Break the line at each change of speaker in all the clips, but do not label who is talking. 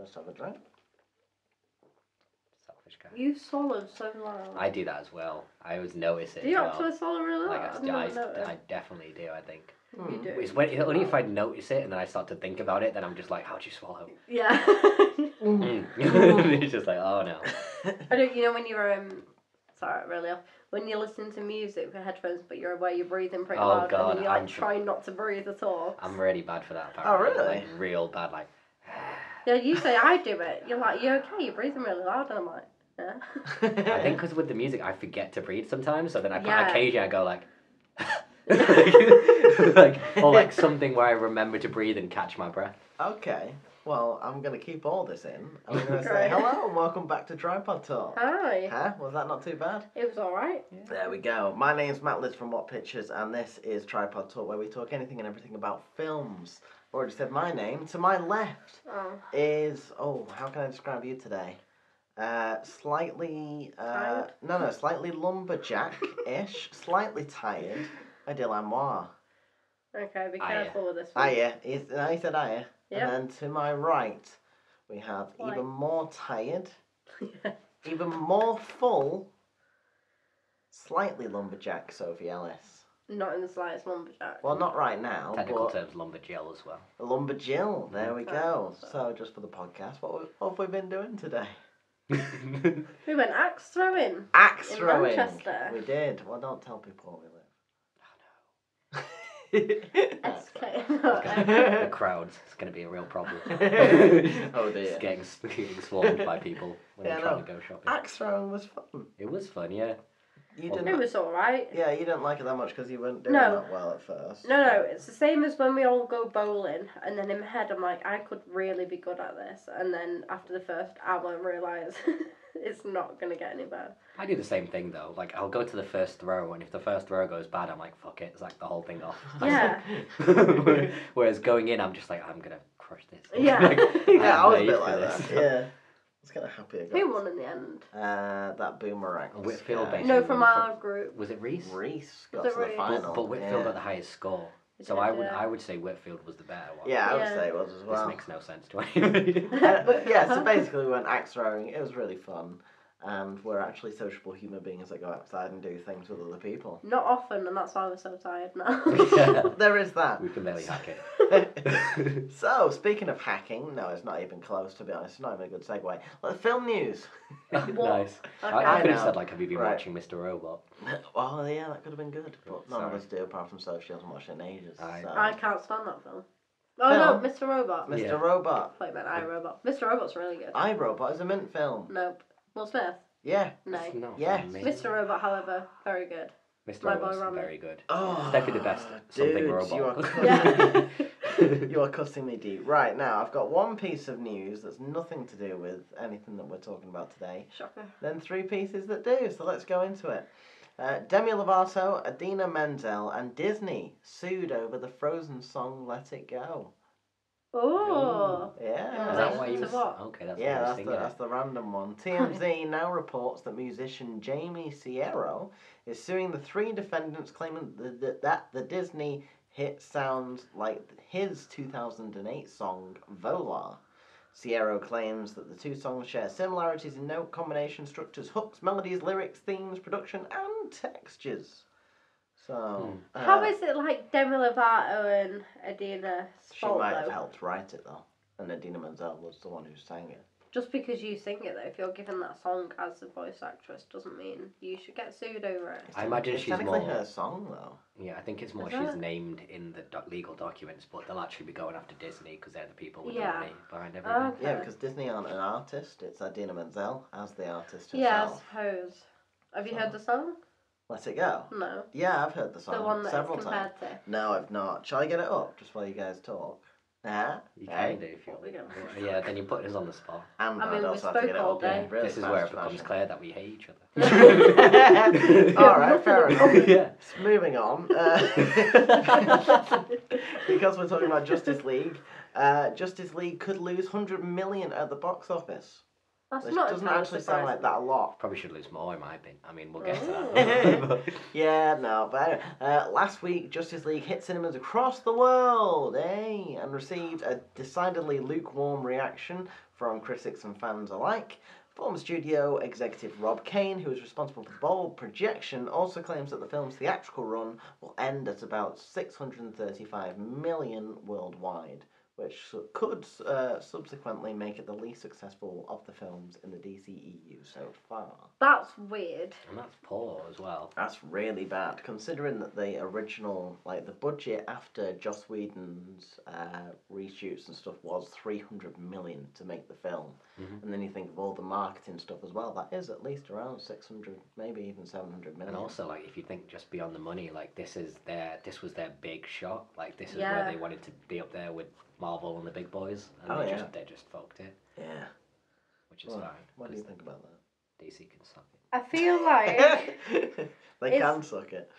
Let's have a drink.
Selfish guy.
You swallowed so loud.
I do that as well. I always notice it
Do you
as well.
actually swallow really
Like
loud?
I definitely do. I think.
You do.
It's when, only if I notice it and then I start to think about it, then I'm just like, how'd you swallow?
Yeah.
It's just like, oh no.
I don't. You know when you're sorry, really off. When you're listening to music with headphones, but you're aware you're breathing pretty
Oh,
loud,
God,
and then you're like
I'm
trying not to breathe at all.
I'm really bad for that.
Oh,
Apparently.
really?
Like real bad. Like.
Yeah, you say I do it. You're like, you okay? You're breathing really loud, and I'm like, yeah.
I think because with the music, I forget to breathe sometimes. So then
Yeah.
occasionally I go like. or like something where I remember to breathe and catch my breath.
Okay. Well, I'm going to keep all this in. I'm going to say
Great.
hello and welcome back to Tripod Talk.
Hi.
Huh? Was that not too bad?
It was alright.
There we go. My name's Matt Liz from What Pictures, and this is Tripod Talk, where we talk anything and everything about films. I've already said my name. To my left
Oh.
is, how can I describe you today? Slightly,
Tired?
slightly lumberjack-ish, slightly tired. Adil Anwar.
Okay, be
Aye.
careful with this one.
Aya. He said Aya.
Yep.
And then to my right, we have
Like-
even more tired,
Yeah.
even more full, slightly lumberjack Sophie Ellis.
Not in the slightest lumberjack.
Well, not right now,
Technical
but
terms, lumberjill as well.
lumberjill. There we go.
Oh,
So, just for the podcast, what have we been doing today?
We went axe throwing.
Axe
In
throwing.
Manchester.
We did. Well, don't tell people where we live.
The crowds. It's going to be a real problem.
Oh dear.
It's getting swarmed by people when
Yeah,
they're trying
no.
to go shopping.
Axe throwing was fun.
It was fun, yeah.
You
Well,
didn't.
It was alright.
Yeah, you didn't like it that much because you weren't doing
No.
that well at first.
No, it's the same as when we all go bowling, and then in my head I'm like, I could really be good at this, and then after the first hour I realise it's not going to get any better.
I do the same thing though. Like I'll go to the first throw, and if the first throw goes bad, I'm like, fuck it, it's like the whole thing off.
Yeah.
Whereas going in, I'm just like, I'm gonna crush this.
Yeah.
Like,
Yeah, I was a
made
bit
for
like
this.
that. Yeah. I was kind of happy I got
Who won in the end?
that boomerang.
Whitfield basically
No, from
won
our group.
Was it Reese?
Reese got
Was
to
it
the
Reese?
final.
But Whitfield
yeah.
got the highest score.
It
So
did,
I
yeah.
would say Whitfield was the better one.
Yeah, I would
Yeah.
say it was as well.
This makes no sense to anybody.
But yeah, so basically we went axe throwing. It was really fun. And we're actually sociable human beings that go outside and do things with other people.
Not often, and that's why we're so tired now.
Yeah.
There is that.
We can barely hack it.
So, speaking of hacking, no, it's not even close, to be honest. It's not even a good segue. Film news.
Nice.
Okay.
I could have
know.
said, like, have you been
Right.
watching Mr. Robot?
Oh, yeah, that could have been good. But none of
Sorry.
us do, apart from Sophie. She hasn't watched it in ages.
I-
So.
I can't stand that film. Oh no,
Film?
Mr. Robot.
Mr.
Yeah.
Robot.
Wait a minute, iRobot. Mr. Robot's really good.
iRobot is a mint film.
Nope. Will Smith?
Yeah.
No.
It's not
Yes.
amazing.
Mr. Robot, however, very good.
Mr.
My boy
Robot's
Rami.
very good.
Oh,
It's definitely the best something
dude,
robot.
You are,
Yeah.
you are cutting me deep. Right, now, I've got one piece of news that's nothing to do with anything that we're talking about today.
Shocker.
Then three pieces that do, so let's go into it. Demi Lovato, Adina Menzel, and Disney sued over the Frozen song "Let It Go."
Oh.
Yeah.
Is that
Listen
why you
to
was...
what?
Okay, that's
Yeah,
why I was
that's
thinking.
the random one. TMZ now reports that musician Jamie Sierra is suing the three defendants, claiming that the Disney hit sounds like his 2008 song "Volar." Sierra claims that the two songs share similarities in note combination, structures, hooks, melodies, lyrics, themes, production, and textures. So,
How is it like Demi Lovato and Adina
she
fault
might have
though?
helped write it though, and Adina Menzel was the one who sang it.
Just because you sing it though, if you're given that song as the voice actress, doesn't mean you should get sued over it.
I imagine
It's
she's
technically
more...
her song though.
Yeah, I think it's more
Is
she's
it?
named in the legal documents, but they'll actually be going after Disney because they're the people with
Yeah.
the money behind everything.
Okay.
Yeah, because Disney aren't an artist. It's Adina Menzel as the artist herself.
Yeah, I suppose. Have you heard the song?
Let It Go.
No.
Yeah, I've heard the song
The one that
several
it's
times.
compared to.
No, I've not. Shall I get it up just while you guys talk? Yeah.
You
Hey?
can do if you
What we
want.
gonna-
Yeah, then you put us on the spot.
And
I mean,
I'd
we
also have to get
spoke
it
all
up. Yeah,
day.
really
This is
fast
where it becomes
fashion.
clear that we hate each other.
All right, fair enough.
Yeah.
Moving on. Because we're talking about Justice League, Justice League could lose 100 million at the box office.
That's
Which
not
doesn't
entirely
actually sound like
surprising.
that a lot.
Probably should lose more, in my opinion. I mean, we'll get to
Oh.
that. But-
Yeah, no, but last week Justice League hit cinemas across the world, and received a decidedly lukewarm reaction from critics and fans alike. Former studio executive Rob Kane, who is responsible for the bold projection, also claims that the film's theatrical run will end at about 635 million worldwide, which could subsequently make it the least successful of the films in the DCEU so far.
That's weird.
and that's poor as well.
That's really bad, considering that the original, like the budget after Joss Whedon's reshoots and stuff was 300 million to make the film, and then you think of all the marketing stuff as well. That is at least around 600, maybe even 700 million.
And also, like, if you think just beyond the money, like this was their big shot. Like this is
Yeah.
where they wanted to be up there with Marvel and the big boys, and
Oh, yeah.
they just fucked it,
Yeah.
which is
Well,
fine.
what do you
'cause
think about
DC can suck it.
I feel like
that? They
It's-
can suck it.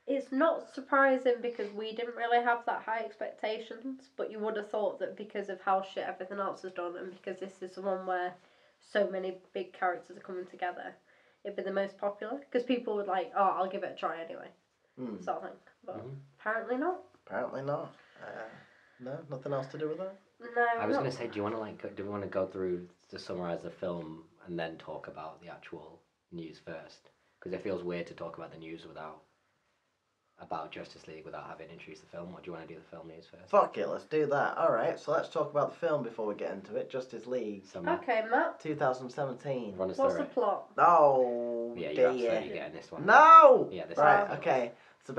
it's not surprising because we didn't really have that high expectations, but you would have thought that because of how shit everything else is done and because this is the one where so many big characters are coming together, it'd be the most popular because people would like, oh, I'll give it a try anyway,
Hmm.
sort of thing. But
Mhm.
apparently not.
Apparently not. No, nothing else to do with that.
No,
I was
not-
gonna say, do we want to go through to summarize the film and then talk about the actual news first? Because it feels weird to talk about the news about Justice League without having introduced the film. Or do you want to do the film news first?
Fuck it, let's do that. Alright, so let's talk about the film before we get into it. Justice League,
So Matt,
Okay, Matt.
2017.
run us
What's
through
the
it.
plot?
Oh,
Yeah, you're
dear.
absolutely getting this one.
No!
Yeah, this
Right,
is-
okay. So,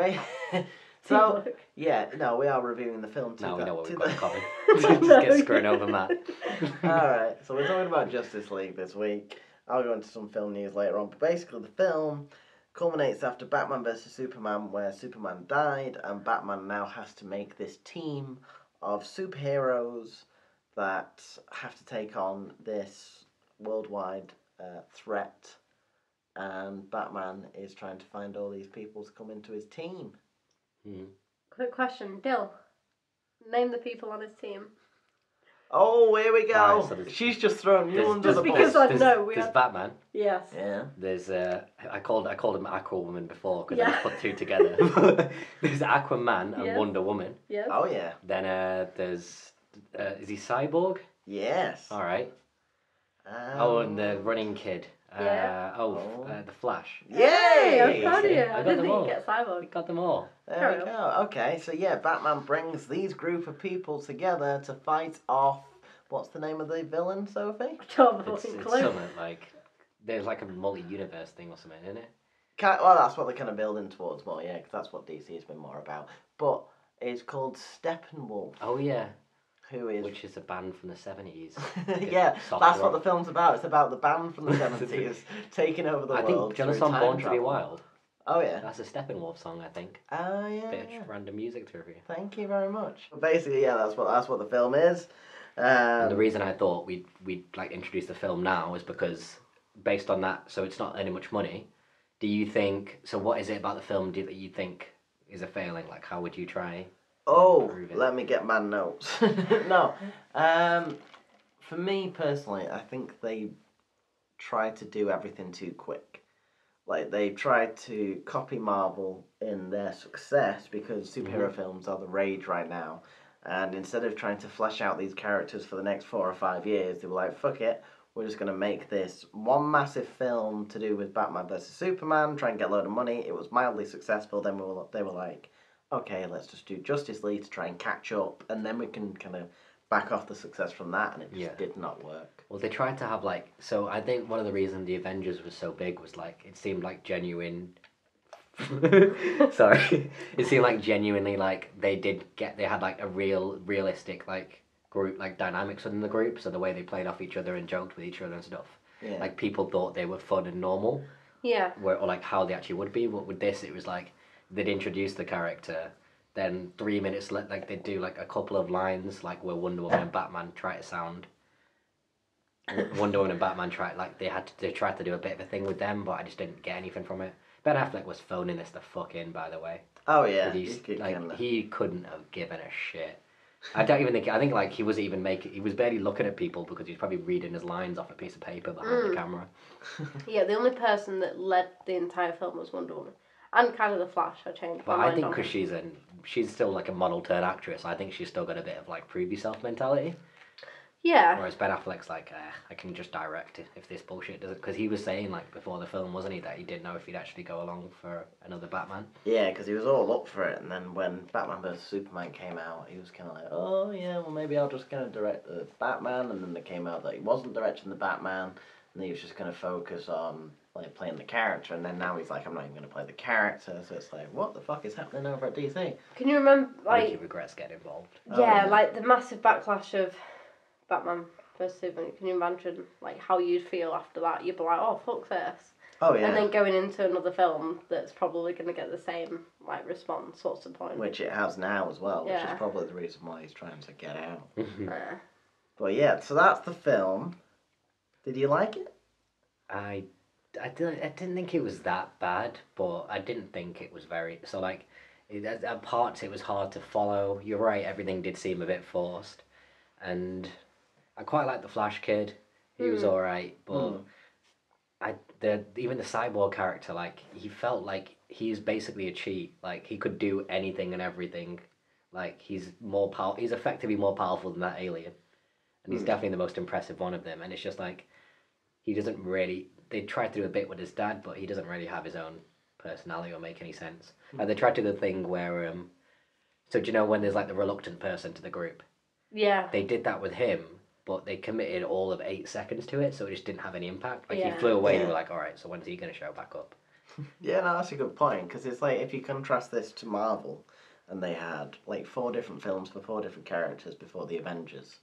so
Teamwork.
yeah, no, we are reviewing the film.
Now we know what we've got in common.
No,
Just get screwing over Matt.
Alright, so we're talking about Justice League this week. I'll go into some film news later on, but basically the film culminates after Batman vs Superman, where Superman died, and Batman now has to make this team of superheroes that have to take on this worldwide threat, and Batman is trying to find all these people to come into his team.
Mhm.
Quick question, Dill. Name the people on his team.
Oh, here we go.
Alright, so there's-
She's just thrown you
There's-
under
Just
the
because
bus.
I know we
There's
have-
Batman.
Yes.
Yeah.
There's I called him Aquawoman before because I
Yeah.
just put two together. There's Aquaman and
Yes.
Wonder Woman.
Yes.
Oh yeah.
Then there's is he Cyborg?
Yes.
All right.
Um,
Oh, and the running kid.
Yeah.
Oh.
The Flash.
Yay!
I'm proud of you.
I
I
got
didn't
them
think
all.
you'd get
We
Cyborg.
got them all.
There
Carry
we go. Okay, so yeah, Batman brings these group of people together to fight off. What's the name of the villain, Sophie?
Job
It's
fucking
something
clue.
like there's like a multi-universe thing or something, isn't it?
Well, that's what they're kind of building towards more, yeah, because that's what DC has been more about. But it's called Steppenwolf,
Oh yeah,
who is
which is a band from the 70s.
yeah,
Soft
that's what
rock.
the film's about. It's about the band from the 70s taking over the
I
world.
think, do you know the
through
song
time
Born to Be
travel.
Wild?
Oh yeah.
That's a Steppenwolf song, I think.
Oh yeah.
Bit of random music to review.
Thank you very much. But basically, yeah, that's what the film is.
And the reason I thought we'd like introduce the film now is because based on that, so it's not earning much money. Do you think? So what is it about the film that you think is a failing? Like, how would you try?
Oh,
improve it?
let me get my notes. No, for me personally, I think they try to do everything too quick. Like they tried to copy Marvel in their success because superhero films are the rage right now. And instead of trying to flesh out these characters for the next 4 or 5 years, they were like, fuck it, we're just going to make this one massive film to do with Batman versus Superman, try and get a load of money. It was mildly successful. Then they were like, okay, let's just do Justice League to try and catch up, and then we can kind of back off the success from that, and it just
Yeah.
did not work.
Well, they tried to have like. So I think one of the reasons the Avengers was so big was like it seemed like genuine. Sorry, it seemed like genuinely like they had like a realistic like group like dynamics within the group. So the way they played off each other and joked with each other and stuff.
Yeah.
Like people thought they were fun and normal.
Yeah.
Or like how they actually would be. But with this, it was like they'd introduce the character, then 3 minutes like they'd do like a couple of lines like where Wonder Woman and Batman try to sound. Wonder Woman and Batman they tried to do a bit of a thing with them, but I just didn't get anything from it. Ben Affleck was phoning this the fuck in, by the way.
Oh yeah,
But he couldn't have given a shit. I don't even think. I think like he wasn't even making. He was barely looking at people because he was probably reading his lines off a piece of paper behind the camera.
Yeah, the only person that led the entire film was Wonder Woman. And kind of the Flash. I changed my
But I
mind
think
on
because
him.
she's still like a model turned actress. I think she's still got a bit of like prove yourself mentality.
Yeah.
Whereas Ben Affleck's like, I can just direct it if this bullshit doesn't. Because he was saying like before the film, wasn't he, that he didn't know if he'd actually go along for another Batman.
Yeah, because he was all up for it, and then when Batman vs Superman came out, he was kind of like, oh yeah, well maybe I'll just kind of direct the Batman, and then it came out that he wasn't directing the Batman, and he was just going to focus on like playing the character, and then now he's like, I'm not even going to play the character, so it's like, what the fuck is happening over at DC?
Can you remember,
I think
like...
he regrets getting involved.
Yeah,
yeah.
like the massive backlash of Batman vs Superman. Can you imagine, like, how you'd feel after that? You'd be like, oh, fuck this.
Oh yeah.
And then going into another film that's probably going to get the same, like, response. What's the point?
Which it has now as well, which
Yeah.
is probably the reason why he's trying to get out.
Uh,
But yeah, so that's the film. Did you like it?
I didn't think it was that bad, but I didn't think it was very. So like, at parts it was hard to follow. You're right, everything did seem a bit forced, and I quite like the Flash kid. He was alright, but even the cyborg character, like he felt like he's basically a cheat. Like he could do anything and everything. Like he's more He's effectively more powerful than that alien, and he's definitely the most impressive one of them. And it's just like he doesn't really. They tried to do a bit with his dad, but he doesn't really have his own personality or make any sense. Like they tried to do the thing where so do you know when there's like the reluctant person to the group?
yeah.
They did that with him, but they committed all of 8 seconds to it, so it just didn't have any impact. Like he
Yeah.
flew away, and
Yeah.
we were like, all right, so when's he going to show back up?
Yeah, no, that's a good point, because it's like, if you contrast this to Marvel, and they had like 4 different films for 4 different characters before the Avengers.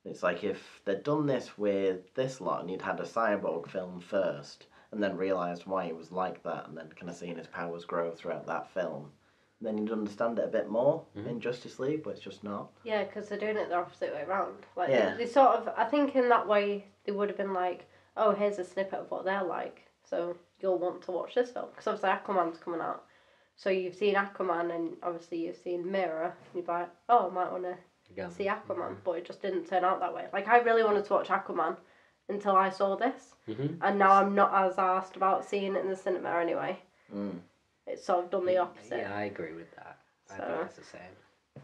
It's like if they'd done this with this lot, and you'd had a Cyborg film first, and then realised why he was like that, and then kind of seen his powers grow throughout that film, then you'd understand it a bit more in Justice League, but it's just not.
Yeah, because they're doing it the opposite way around. Like,
Yeah.
they sort of... I think in that way, they would have been like, oh, here's a snippet of what they're like, so you'll want to watch this film. Because obviously Aquaman's coming out. So you've seen Aquaman, and obviously you've seen Mirror, and you're like, oh, I might want to see Aquaman, but it just didn't turn out that way. Like, I really wanted to watch Aquaman until I saw this, and now I'm not as arsed about seeing it in the cinema anyway. It's sort of done the opposite.
Yeah, I agree with that. I
So-
think it's the same.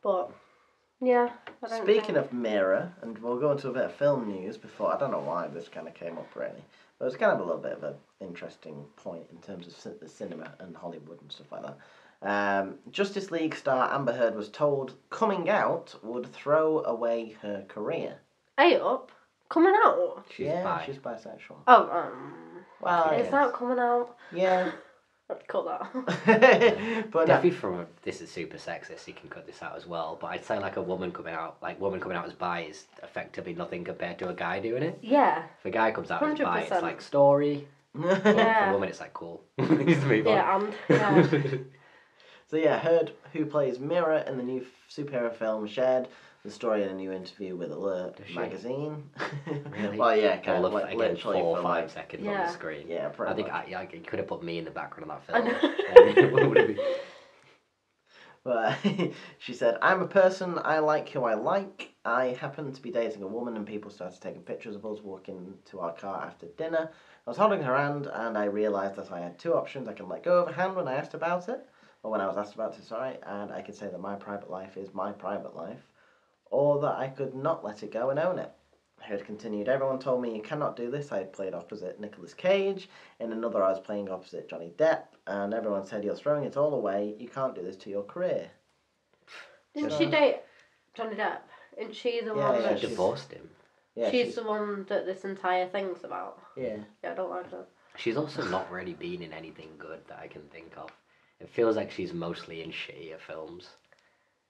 But, yeah, I don't
Speaking
think...
of Mirror, and we'll go into a bit of film news before, I don't know why this kind of came up really, but it's kind of a little bit of an interesting point in terms of the cinema and Hollywood and stuff like that. Justice League star Amber Heard was told coming out would throw away her career.
Hey up, coming out?
She's
yeah, she's bisexual.
Oh,
Well,
is
yes.
that coming out?
Yeah.
I'd cut that.
But no,
Definitely this is super sexist, you can cut this out as well, but I'd say like a woman coming out as bi is effectively nothing compared to a guy doing it.
Yeah.
If a guy comes out as bi, it's
100%.
like story. For
Yeah.
a woman, it's like cool. Needs to move on.
Yeah, and yeah.
So yeah, Heard, who plays Mirror in the new superhero film, shared the story in a new interview with Alert
Does she?
magazine.
Really?
Well, yeah, kind
All
of
of,
like
again,
literally
4 or
for
5
like,
seconds on
Yeah.
the screen.
yeah, pretty
I think
much.
you could have put me in the background of that
I
film. What would it be?
But she said, I'm a person, I like who I like. I happened to be dating a woman and people started taking pictures of us walking to our car after dinner. I was holding her hand and I realised that I had 2 options. I can let go of her hand when I asked about it, or when I was asked about it, sorry, and I could say that my private life is my private life, or that I could not let it go and own it. Heard continued, everyone told me you cannot do this. I had played opposite Nicolas Cage. In another, I was playing opposite Johnny Depp. And everyone said, you're throwing it all away. You can't do this to your career.
Didn't
So-
she date Johnny Depp? Isn't she the
Yeah,
one
yeah,
that...
She divorced him.
Yeah,
she's the one that this entire thing's about.
yeah.
Yeah, I don't like her.
She's also not really been in anything good that I can think of. It feels like she's mostly in shittier films.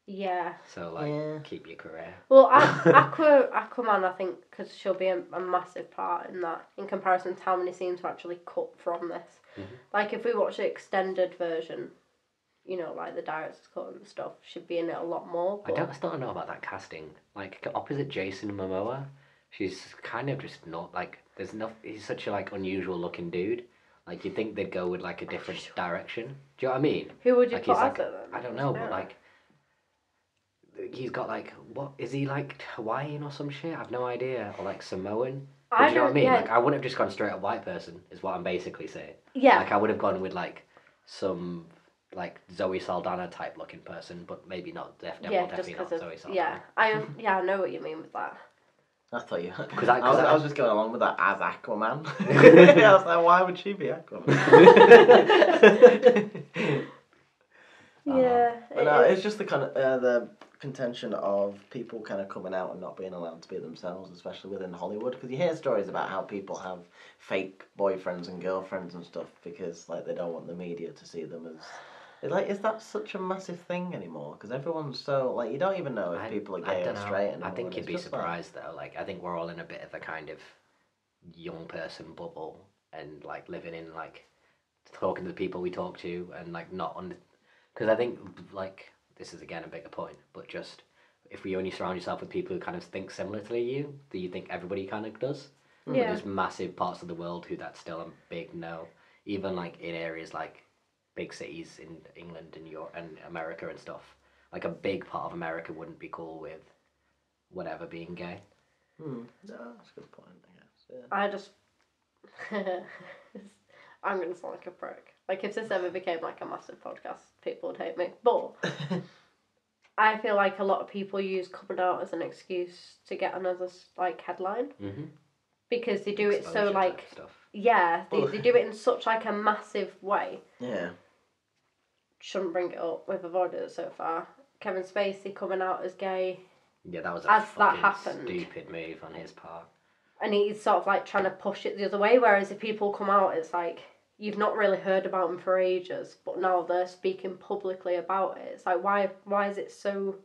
Yeah.
So, like,
Yeah.
keep your career.
Well, Aquaman, I think, because she'll be a massive part in that, in comparison to how many scenes were actually cut from this. Like, if we watch the extended version, you know, like the director's cut and stuff, she'd be in it a lot more. But
I still don't know about that casting. Like, opposite Jason Momoa, she's kind of just not, like, he's such a, like, unusual looking dude. Like, you'd think they'd go with, like, a different direction. Do you know what I mean?
who would you
Like,
put
he's
as
like,
it then?
I don't know,
Yeah.
but, like, he's got like, what is he like, Hawaiian or some shit? I've no idea, or like Samoan. But
I
do you know what I
don't-
mean?
yeah.
Like I wouldn't have just gone straight up white person. Is what I'm basically saying.
Yeah.
Like I would have gone with like some like Zoe Saldana type looking person, but maybe not.
Yeah, just
Definitely not
because
Zoe
of
Saldana.
I know what you mean with that.
I thought you.
Because
I was just going along with that as Aquaman. I was like, why would she be Aquaman?
Yeah,
But no, it's just the kind of the contention of people kind of coming out and not being allowed to be themselves, especially within Hollywood. Because you hear stories about how people have fake boyfriends and girlfriends and stuff because like they don't want the media to see them as. Like, is that such a massive thing anymore? Because everyone's so like you don't even know if people are gay or
dunno.
straight anymore.
I think
and
you'd
it's
be
just like-
surprised though. Like I think we're all in a bit of a kind of young person bubble and like living in like talking to the people we talk to and like not on. Because I think like this is again a bigger point, but just if we only surround yourself with people who kind of think similar to you, do you think everybody kind of does? But
Yeah.
there's massive parts of the world who that's still a big no. Even like in areas like big cities in England and Europe and America and stuff. Like a big part of America wouldn't be cool with whatever being gay.
No, that's a good point. I guess. Yeah.
I just I'm gonna sound like a prick. Like if this ever became like a massive podcast, people would hate me. But I feel like a lot of people use coming out as an excuse to get another like headline
Mm-hmm.
because they do it so
Exposure
like
type stuff.
yeah they do it in such like a massive way.
Yeah.
Shouldn't bring it up. We've avoided it so far. Kevin Spacey coming out as gay,
Yeah, that was a
As that
fucking
happened.
stupid move on his part.
and he's sort of like trying to push it the other way. Whereas if people come out, it's like you've not really heard about him for ages, but now they're speaking publicly about it. It's like why is it so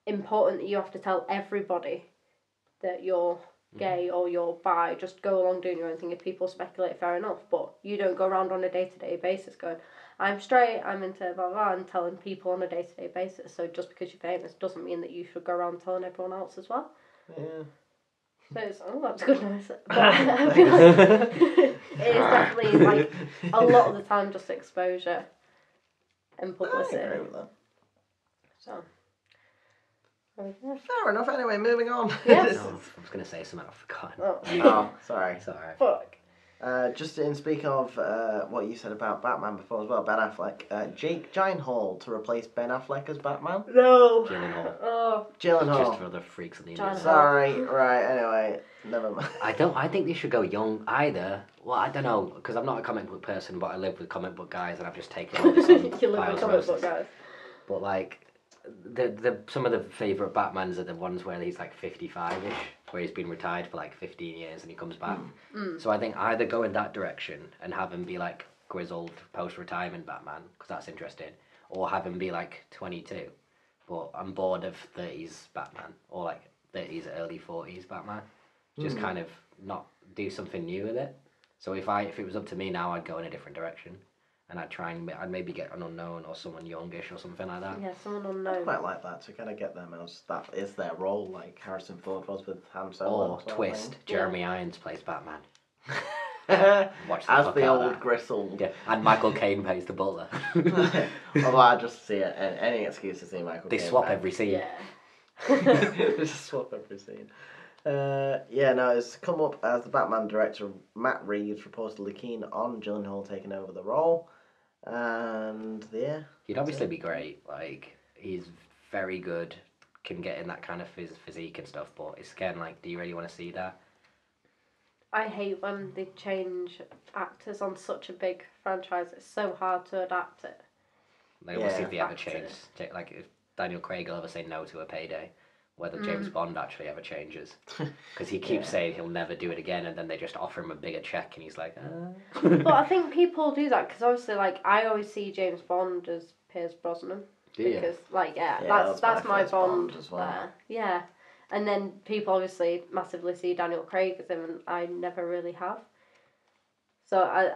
important that you have to tell everybody that you're gay or you're bi? Just go along doing your own thing. If people speculate, fair enough, but you don't go around on a day-to-day basis going, I'm straight, I'm into blah blah, and telling people on a day-to-day basis. So just because you're famous doesn't mean that you should go around telling everyone else as well.
Yeah.
So it's, oh, that's good noise. But I feel like it is definitely like a lot of the time just exposure and
I
publicity.
agree with that.
So there we go.
Fair enough. Anyway, moving on.
Yes.
No, I was going to say something, I've forgotten.
Oh,
Oh, sorry.
Sorry.
fuck.
Just in speak of what you said about Batman before as well, Ben Affleck. Jake Gyllenhaal to replace Ben Affleck as Batman.
No.
Gyllenhaal.
Oh.
Just
Gyllenhaal.
for the freaks on the
Gyllenhaal.
internet.
Sorry. Right. Anyway, never mind.
I think they should go young either. Well, I don't know, because I'm not a comic book person, but I live with comic book guys and I've just taken all this on
You live
by
with comic
osmosis.
book guys.
But like, the some of the favourite Batmans are the ones where he's like 55ish, where he's been retired for like 15 years and he comes back. So I think either go in that direction and have him be like grizzled post-retirement Batman, because that's interesting, or have him be like 22. But I'm bored of 30s Batman, or like 30s, early 40s Batman. Just kind of not do something new with it. So if it was up to me now, I'd go in a different direction. And I'd maybe get an unknown or someone youngish or something like that.
Yeah, someone
I
unknown.
quite like that to kind of get them as that is their role, like Harrison Ford was with Han Solo.
Or
sort of
twist,
thing.
Jeremy Irons plays Batman. Watch the
As
fuck
the
out of
old
that.
gristle.
Yeah, and Michael Caine plays the butler.
Although I just see it, any excuse to see Michael.
They
Caine
swap
back.
every scene.
Yeah.
Just swap every scene. Yeah, no, it's come up as the Batman director Matt Reeves reportedly keen on Gyllenhaal taking over the role, and yeah,
He'd obviously be great. Like, he's very good, can get in that kind of physique and stuff, but it's again, like, do you really want to see that?
I hate when they change actors on such a big franchise. It's so hard to adapt it.
Like, we'll see if they ever
Back to
change. Like, if Daniel Craig will ever say no to a payday, whether James Bond actually ever changes. Because he keeps saying he'll never do it again, and then they just offer him a bigger check, and he's like,
But I think people do that because obviously, like, I always see James Bond as Pierce Brosnan.
Do you?
Because, like,
Yeah,
that's
that's my
my
first
Bond,
Bond as well.
there. Yeah. And then people obviously massively see Daniel Craig as him, and I never really have. So I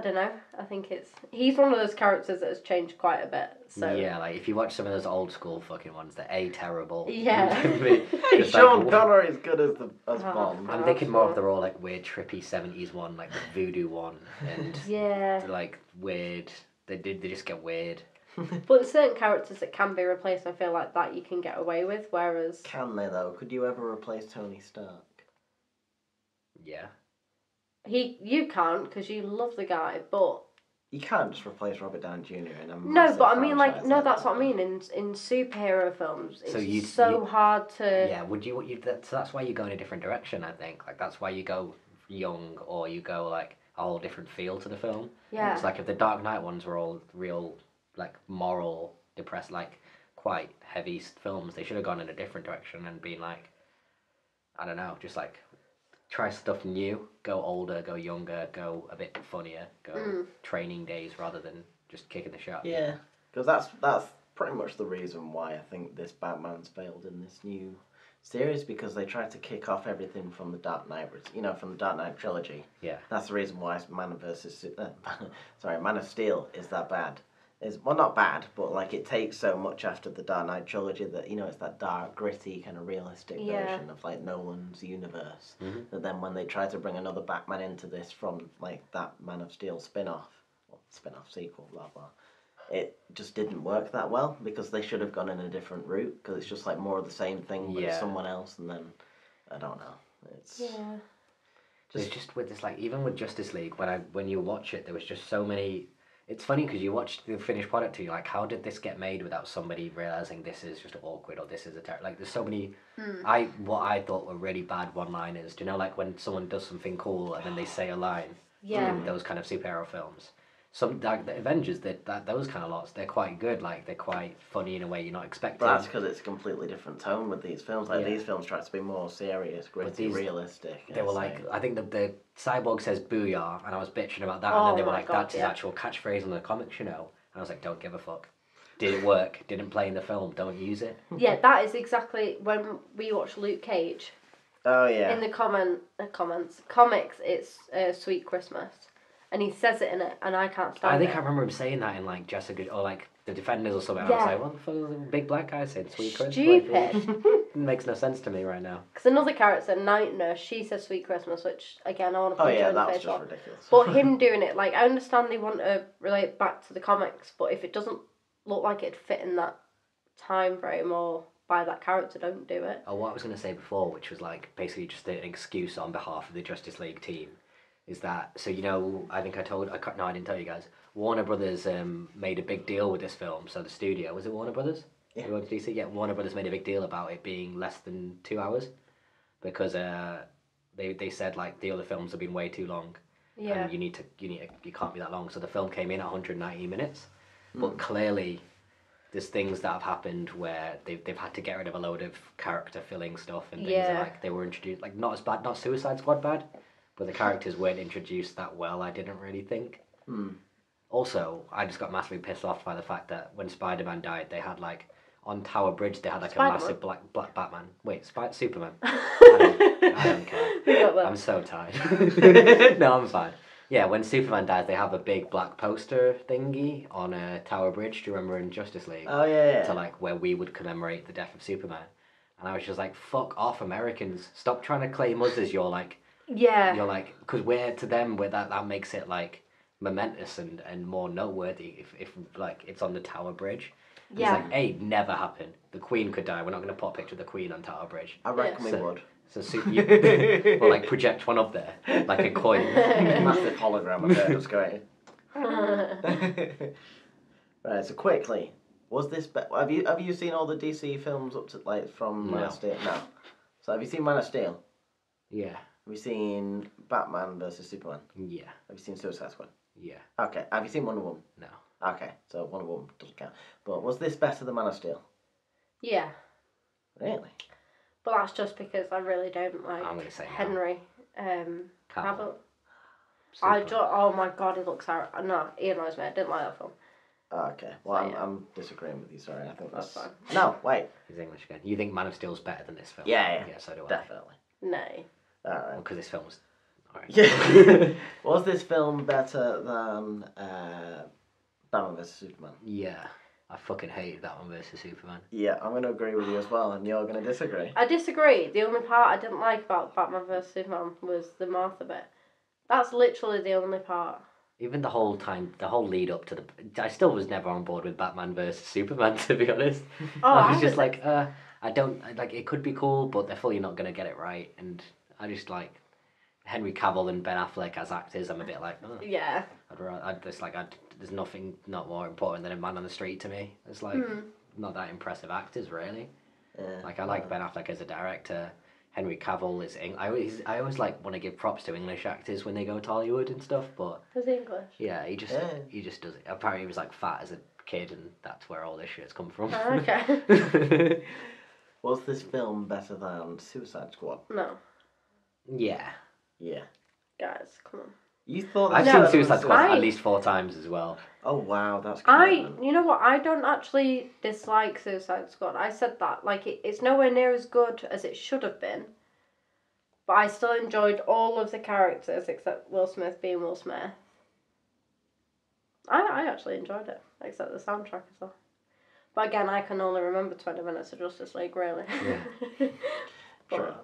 don't know. I think he's one of those characters that has changed quite a bit. So
Yeah, like, if you watch some of those old school fucking ones, they're A, terrible.
Yeah.
Hey,
Just
Sean
like,
Connery is good as
Oh.
Bond.
I'm thinking more of the all like weird trippy 70s one, like the voodoo one, and
yeah.
like weird. They just get weird.
But certain characters that can be replaced, I feel like that you can get away with, whereas...
Can they, though? Could you ever replace Tony Stark?
Yeah.
You can't, because you love the guy, but...
You can't just replace Robert Downey Jr. in a
No,
massive
but I mean, like,
franchise
no,
like
that's
that.
what I mean. In superhero films, it's
So you-
hard to...
Yeah, would you? That's why you go in a different direction. I think like that's why you go young, or you go like a whole different feel to the film.
Yeah.
It's like if the Dark Knight ones were all real, like moral, depressed, like quite heavy films, they should have gone in a different direction and been like, I don't know, just like try stuff new, go older, go younger, go a bit funnier, go Training Days rather than just kicking the shot.
Yeah, because that's pretty much the reason why I think this Batman's failed in this new series, because they tried to kick off everything from the Dark Knight, from the Dark Knight trilogy.
Yeah.
That's the reason why Man of Steel is that bad. Well, not bad, but like it takes so much after the Dark Knight trilogy that it's that dark, gritty, kind of realistic version of like Nolan's universe.
Mm-hmm.
That then when they try to bring another Batman into this from like that Man of Steel spin-off sequel, blah blah, it just didn't work that well, because they should have gone in a different route, because it's just like more of the same thing but it's someone else, and then I don't know. It's
Just with this, like even with Justice League, when you watch it, there was just so many. It's funny because you watch the finished product and you're like, how did this get made without somebody realizing this is just awkward or this is a like there's so many what I thought were really bad one-liners. Do you know, like when someone does something cool and then they say a line in those kind of superhero films? Some like the Avengers, those kind of lots, they're quite good. Like they're quite funny in a way you're not expecting.
But that's because it's a completely different tone with these films. Like these films try to be more serious, gritty, realistic.
They were like, I think the Cyborg says "booyah," and I was bitching about that, and then they were like, "That's his actual catchphrase in the comics, And I was like, "Don't give a fuck. Did it work? Didn't play in the film. Don't use it."
Yeah, that is exactly when we watched Luke Cage.
Oh yeah.
In the comics, it's Sweet Christmas. And he says it in it, and I can't stand it.
I think I remember him saying that in like Jessica or like the Defenders or something. Yeah. I was like, what the fuck is a big black guy saying Sweet Christmas?
Stupid.
It makes no sense to me right now.
Because another character, Night Nurse, she says Sweet Christmas, which again I want to punch her in the face
for. Ridiculous.
But him doing it, like I understand they want to relate back to the comics, but if it doesn't look like it'd fit in that time frame or by that character, don't do it.
Oh, what I was going to say before, which was like basically just an excuse on behalf of the Justice League team. Is that so? I think I didn't tell you guys. Warner Brothers made a big deal with this film. So the studio, was it Warner Brothers?
Yeah.
Who owns DC? Yeah, Warner Brothers made a big deal about it being less than 2 hours, because they said like the other films have been way too long.
Yeah.
And you can't be that long. So the film came in at 190 minutes, but clearly there's things that have happened where they've had to get rid of a load of character filling stuff and things that, like they were introduced, like not as bad, not Suicide Squad bad. But the characters weren't introduced that well, I didn't really think. Also, I just got massively pissed off by the fact that when Spider-Man died, they had like, on Tower Bridge, they had like
Spider-Man?
a massive black Batman. Wait, Superman. I don't care. I'm so tired. No, I'm fine. Yeah, when Superman dies, they have a big black poster thingy on Tower Bridge. Do you remember in Justice League?
Oh, yeah.
To like, where we would commemorate the death of Superman. And I was just like, fuck off, Americans. Stop trying to claim us as your like...
Yeah.
You're like, because to them, that makes it like momentous and more noteworthy if like it's on the Tower Bridge.
Yeah.
It's like, never happened. The Queen could die. We're not going to put a picture of the Queen on Tower Bridge.
I reckon we would.
So or like project one up there, like a coin.
Massive hologram of it just going. Right, so quickly, was this... have you seen all the DC films up to like from Man of Steel? No. So have you seen Man of Steel?
Yeah.
Have you seen Batman versus Superman?
Yeah.
Have you seen Suicide Squad?
Yeah.
Okay. Have you seen Wonder Woman?
No.
Okay, so Wonder Woman doesn't count. But was this better than Man of Steel?
Yeah.
Really?
But that's just because I really don't like
I'm gonna say no.
Henry Cavill.
Superman.
Oh my god, he looks horrible. No, he annoys me. I didn't like that film.
Okay, well, I'm disagreeing with you, sorry. I think
That's fine.
No, wait.
He's English again. You think Man of Steel's better than this film?
Yeah,
Yeah, so do I.
definitely.
No.
Alright.
Because this film was... Alright.
Yeah. Was this film better than Batman vs Superman?
Yeah. I fucking hated that one versus Superman.
Yeah, I'm going to agree with you as well, and you're going to disagree.
I disagree. The only part I didn't like about Batman vs Superman was the Martha bit. That's literally the only part.
Even the whole time, the whole lead up to the, I still was never on board with Batman versus Superman, to be honest.
Oh,
I was
I
just
was
like, I don't like. It could be cool, but they're fully not gonna get it right. And I just like Henry Cavill and Ben Affleck as actors. I'm a bit like, oh,
Yeah.
I'd just like, there's nothing not more important than a man on the street to me. It's like not that impressive actors, really.
Yeah.
Like I like Ben Affleck as a director. Henry Cavill is. I always like want to give props to English actors when they go to Hollywood and stuff, but.
Was English?
Yeah, he just does it. Apparently, he was like fat as a kid, and that's where all this shit's come from.
Oh, okay.
Was this film better than Suicide Squad?
No,
Yeah,
Yeah.
guys, come on.
You thought
I've
this
No,
seen
was
Suicide Squad
I-
at least 4 times as well.
Oh wow, that's
You know what? I don't actually dislike Suicide Squad. I said that. Like, it's nowhere near as good as it should have been. But I still enjoyed all of the characters except Will Smith being Will Smith. I actually enjoyed it, except the soundtrack as well. But again, I can only remember 20 minutes of Justice League, really.
Yeah.
But,
Sure.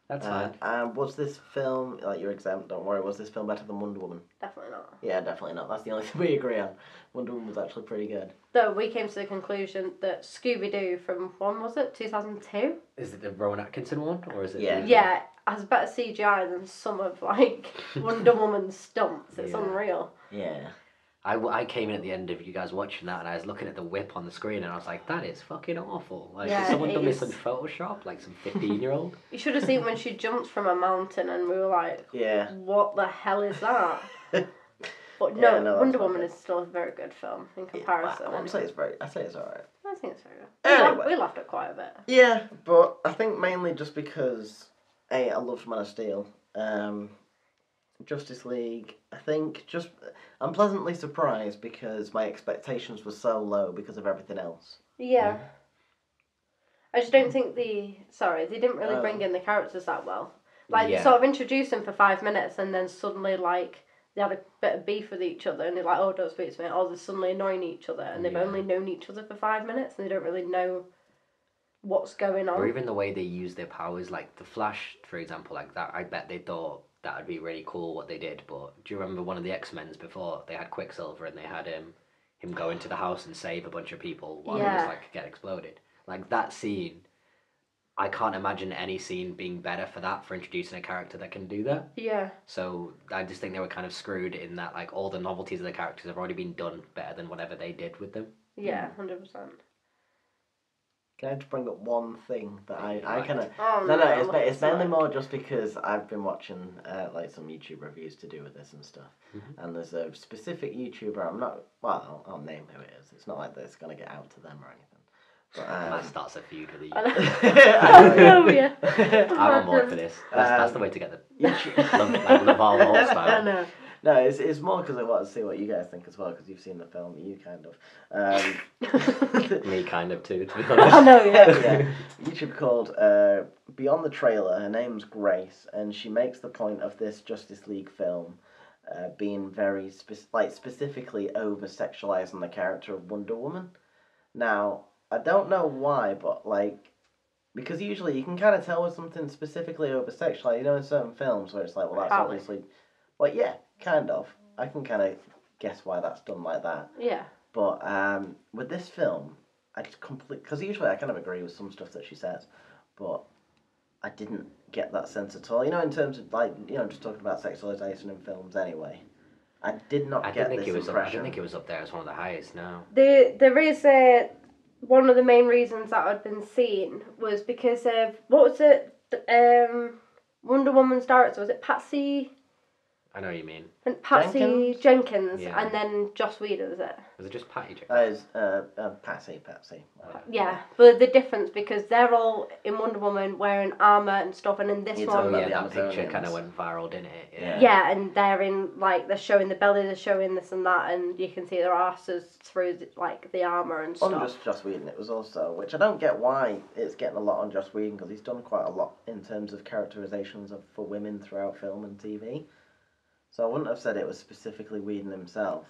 That's fine.
And was this film, like you're exempt, don't worry, was this film better than Wonder Woman?
definitely not.
Yeah, definitely not. That's the only thing we agree on. Wonder Woman was actually pretty good.
Though we came to the conclusion that Scooby-Doo from, when was it? 2002?
Is it the Rowan Atkinson one, or is it?
Yeah.
the-
Yeah, has better CGI than some of, like, Wonder Woman's stunts. It's
Yeah.
unreal.
Yeah.
I came in at the end of you guys watching that, and I was looking at the whip on the screen, and I was like, that is fucking awful. Like,
Yeah,
has someone
it
done this in
is.
Photoshop? Like some 15-year-old?
You should have seen when she jumped from a mountain and we were like,
Yeah.
what the hell is that? But
Yeah,
no,
no,
Wonder
that's
Woman
fine.
is still a very good film in
Yeah,
comparison.
I'd say it's alright.
I think it's very good.
Anyway.
We laughed at quite a bit.
Yeah, but I think mainly just because I loved Man of Steel. Justice League, I think I'm pleasantly surprised because my expectations were so low because of everything else.
Yeah. I just don't think they didn't really
Oh.
bring in the characters that well. Like,
Yeah.
they sort of introduced them for 5 minutes and then suddenly, like, they had a bit of beef with each other and they're like, oh, don't speak to me. Or they're suddenly annoying each other and they've
Yeah.
only known each other for 5 minutes and they don't really know what's going on.
Or even the way they use their powers, like the Flash, for example, like that. I bet they thought that would be really cool what they did. But do you remember one of the X-Men's before? They had Quicksilver and they had him go into the house and save a bunch of people while he
Yeah.
was like get exploded. Like that scene, I can't imagine any scene being better for that, for introducing a character that can do that.
Yeah.
So I just think they were kind of screwed in that like all the novelties of the characters have already been done better than whatever they did with them.
Yeah, 100%.
Can I just bring up one thing that I kind of...
Oh,
No,
I'm looking
it's mainly
like-
more just because I've been watching like some YouTube reviews to do with this and stuff.
Mhm.
And there's a specific YouTuber, I'll name who it is. It's not like this going to get out to them or anything. But,
That starts a feud with the
I know.
I
Oh, yeah.
I'm on board for this. That's the way to get the
YouTube...
love all
I
style.
know. No, it's more because I want to see what you guys think as well, because you've seen the film, you kind of.
Me kind of too, to be
I
honest.
know, yeah.
Yeah. YouTube called Beyond the Trailer. Her name's Grace, and she makes the point of this Justice League film being very specifically over sexualizing the character of Wonder Woman. Now, I don't know why, but like, because usually you can kind of tell with something specifically over sexualized, you know, in certain films where it's like, well, that's
Harley.
obviously, well, yeah, kind of. I can kind of guess why that's done like that.
Yeah.
But with this film, I just because usually I kind of agree with some stuff that she says, but I didn't get that sense at all. You know, in terms of like, you know, just talking about sexualization in films anyway. I did not
I
get
didn't think
this
it was. I
impression.
didn't think it was up there as one of the highest. No.
There is one of the main reasons that I'd been seeing was because of, what was it, Wonder Woman's director, was it Patsy
I know what you mean.
Jenkins
Yeah.
and then Joss Whedon, is it?
Was it just Patty Jenkins?
That is Patsy.
Yeah, but the difference, because they're all in Wonder Woman wearing armour and stuff, and in this
You're
one,
talking
Yeah,
about
that
the
picture
Amazonians.
kind of went viral, didn't it?
Yeah.
yeah, and they're in, like, they're showing the belly, they're showing this and that, and you can see their asses through, like, the armour and
On
stuff.
just Joss Whedon, it was also, which I don't get why it's getting a lot on Joss Whedon, because he's done quite a lot in terms of characterizations for women throughout film and TV. So I wouldn't have said it was specifically Whedon himself.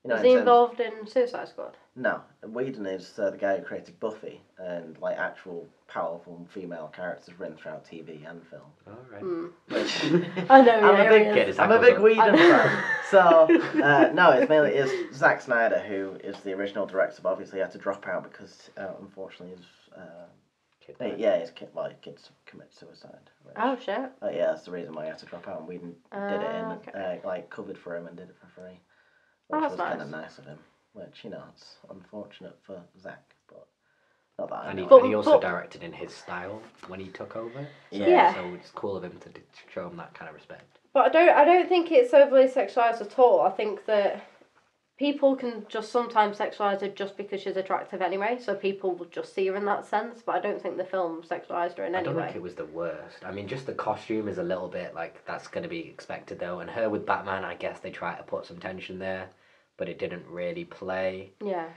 You know,
Was
in
he
terms-
involved in Suicide Squad?
No, Whedon is the guy who created Buffy and like actual powerful female characters written throughout TV and film.
All right.
Hmm.
Which
I know,
I'm
yeah,
a big
he is.
kid. His
I'm a
ankles
big
up.
Whedon fan, So no, it's Zack Snyder who is the original director, but obviously had to drop out because unfortunately his his kids commit suicide. Which,
Oh shit.
yeah, that's the reason why he had to drop out, and we did it in
Okay.
covered for him and did it for free,
Oh,
which
that's
was kind of
nice.
nice of him. Which it's unfortunate for Zack, but not that I
And he,
know.
But-
and he also
but-
directed in his style when he took over. So,
Yeah.
So it's cool of him to show him that kind of respect.
But I don't think it's overly sexualized at all. I think that people can just sometimes sexualize her just because she's attractive anyway, so people will just see her in that sense. But I don't think the film sexualized her in
I
any
don't
way.
think it was the worst. I mean, just the costume is a little bit like that's going to be expected though. And her with Batman, I guess they tried to put some tension there, but it didn't really play.
Yeah.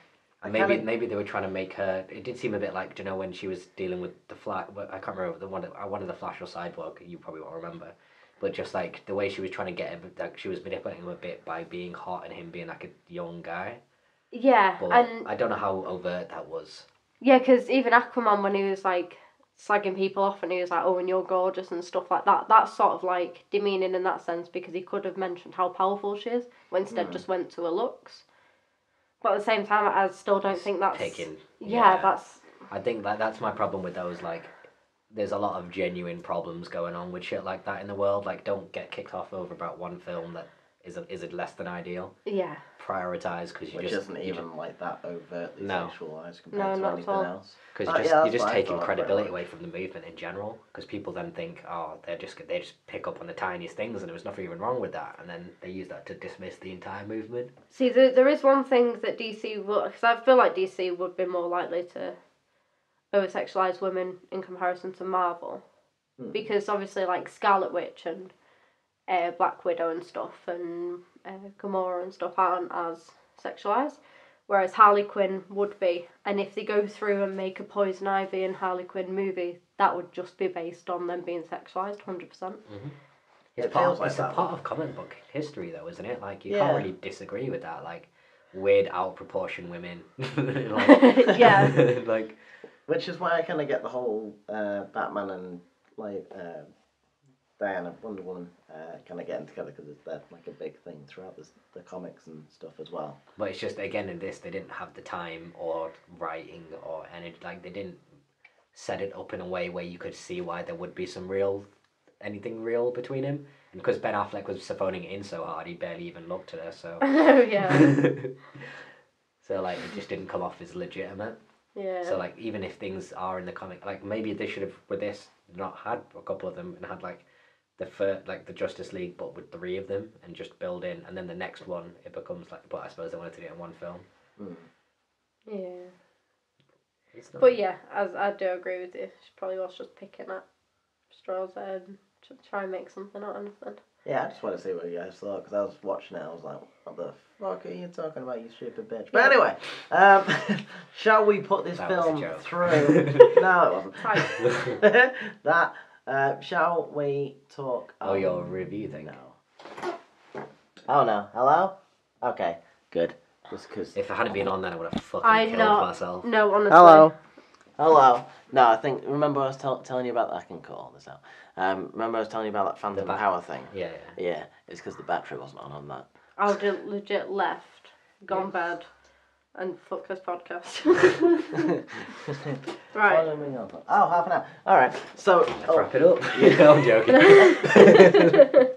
And maybe they were trying to make her. It did seem a bit like, do you know, when she was dealing with the Flash. I can't remember the one of the Flash or Cyborg. You probably won't remember, but just like the way she was trying to get him, like she was manipulating him a bit by being hot and him being like a young guy.
Yeah,
But
and
I don't know how overt that was.
yeah, because even Aquaman, when he was like slagging people off and he was like, "Oh, and you're gorgeous" and stuff like that, that's sort of like demeaning in that sense because he could have mentioned how powerful she is, but instead just went to her looks. But at the same time, I still don't think that's
Taking.
that's
I think that's my problem with those. Like, there's a lot of genuine problems going on with shit like that in the world. Like, don't get kicked off over about one film that is less than ideal.
yeah.
Prioritize because
Which isn't even like that overtly
No.
sexualized
No,
compared to
not at
anything
all.
else.
Because
yeah,
you're
that's
just
what I
taking
thought,
credibility
pretty
away from the movement in general. Because people then think, oh, they just pick up on the tiniest things and there was nothing even wrong with that, and then they use that to dismiss the entire movement.
See, there is one thing that DC would, because I feel like DC would be more likely to over-sexualize women in comparison to Marvel. Because obviously, like Scarlet Witch and Black Widow and stuff, and Gamora and stuff aren't as sexualized, whereas Harley Quinn would be. And if they go through and make a Poison Ivy and Harley Quinn movie, that would just be based on them being sexualized, 100%.
It feels like
It's
that
a part of comic book history, though, isn't it? Like, you
Yeah.
can't really disagree with that. Like, weird, out of proportion women. Like,
Yeah.
like,
Which is why I kind of get the whole Batman and Diana, Wonder Woman, kind of getting together because they're like a big thing throughout the comics and stuff as well.
but it's just, again, in this, they didn't have the time or writing or energy. Like, they didn't set it up in a way where you could see why there would be anything real between him. And because Ben Affleck was phoning it in so hard, he barely even looked at her, so.
Yeah.
So, like, it just didn't come off as legitimate.
Yeah.
So, like, even if things are in the comic, like, maybe they should have, with this, not had a couple of them and had, like, the Justice League, but with 3 of them, and just build in, and then the next one, it becomes, like, but I suppose they wanted to do it in one film.
Yeah.
It's not,
But yeah, I do agree with you. She probably was just picking at straws and to try and make something out of nothing.
Yeah, I just want to see what you guys thought because I was watching it. I was like, "What the fuck are you talking about, you stupid bitch?" But anyway, shall we put this
That was a
film
joke.
through? No, it wasn't. That. Shall we talk?
Oh, your review thing?
No. Oh no. Hello. Okay. Good. Just because.
If it hadn't been on, then I would have fucking
I
killed
know.
myself.
No, honestly.
Hello. No, I think. Remember, I was telling you about that. I can cut all this out. Remember, I was telling you about that Phantom Power thing.
Yeah.
Yeah, it's because the battery wasn't on that.
I would have legit left, gone bed, and fuck this podcast. Right.
Oh, half an hour. All right. So,
Wrap it up. Yeah, I'm joking.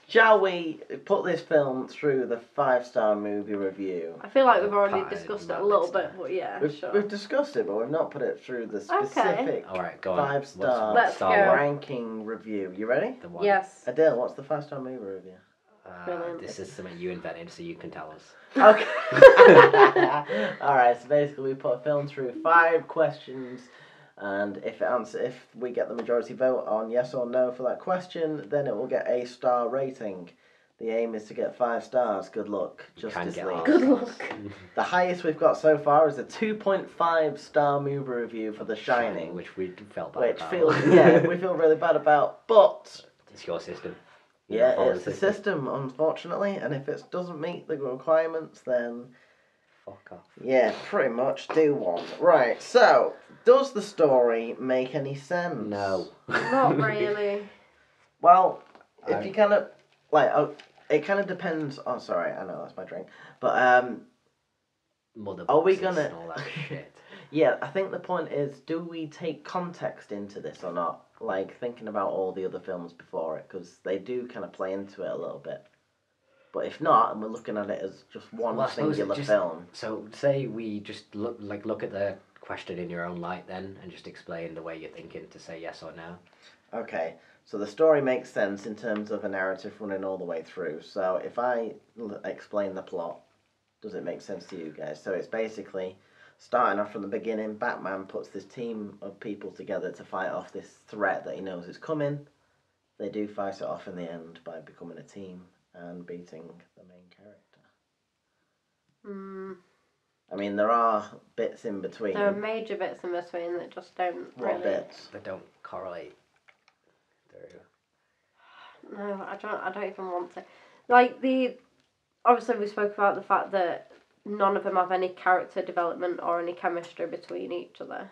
shall we put this film through the 5-star movie review?
I feel like we've already
Part
discussed it
that
a little
next
bit,
time.
but yeah,
We've
sure.
discussed it, but we've not put it through the specific
All right, go on.
5-star
Let's
Star
go.
Wars?
ranking review. You ready?
The one.
Yes.
Adele, what's the 5-star movie review?
Brilliant.
This is something you invented, so you can tell us.
Okay. Alright, so basically we put a film through 5 questions, and if we get the majority vote on yes or no for that question, then it will get a star rating. The aim is to get 5 stars. Good luck, Justice League.
Good luck.
The highest we've got so far is a 2.5 star movie review for The Shining,
Which we felt bad
which
about.
we feel really bad about, but
It's your system.
yeah,
Follow
it's the system, unfortunately, and if it doesn't meet the requirements, then
Fuck off.
yeah, pretty much do one. Right, so, does the story make any sense?
No.
Not really.
Well, if
I-
you kind of, like, it kind of depends. Oh, sorry, I know that's my drink, but
Mother
are we
boxes
gonna?
and all that shit.
Yeah, I think the point is, do we take context into this or not? Like thinking about all the other films before it, because they do kind of play into it a little bit. But if not, and we're looking at it as just one
Well, I suppose
singular
just-
film,
So say we just look at the question in your own light then, and just explain the way you're thinking to say yes or no.
okay. So the story makes sense in terms of a narrative running all the way through. So if I explain the plot, does it make sense to you guys? So it's basically starting off from the beginning. Batman puts this team of people together to fight off this threat that he knows is coming. They do fight it off in the end by becoming a team and beating the main character. I mean, there are bits in between.
There are major bits in between that just don't
What
really.
bits?
They don't correlate through.
No, I don't even want to. Like obviously we spoke about the fact that none of them have any character development or any chemistry between each other.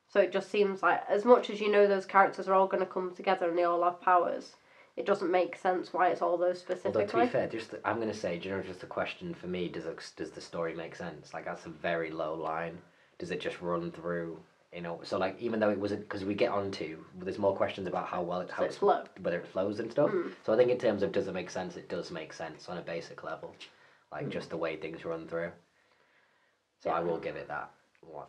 So it just seems like, as much as you know those characters are all going to come together and they all have powers, it doesn't make sense why it's all those specifically.
Although to be fair, I'm gonna say, just a question for me: does the story make sense? Like that's a very low line. Does it just run through? So like even though it wasn't, because we get onto, there's more questions about how well
So it's flow.
whether it flows and stuff. So I think in terms of does it make sense, it does make sense on a basic level, like just the way things run through. So I will give it that.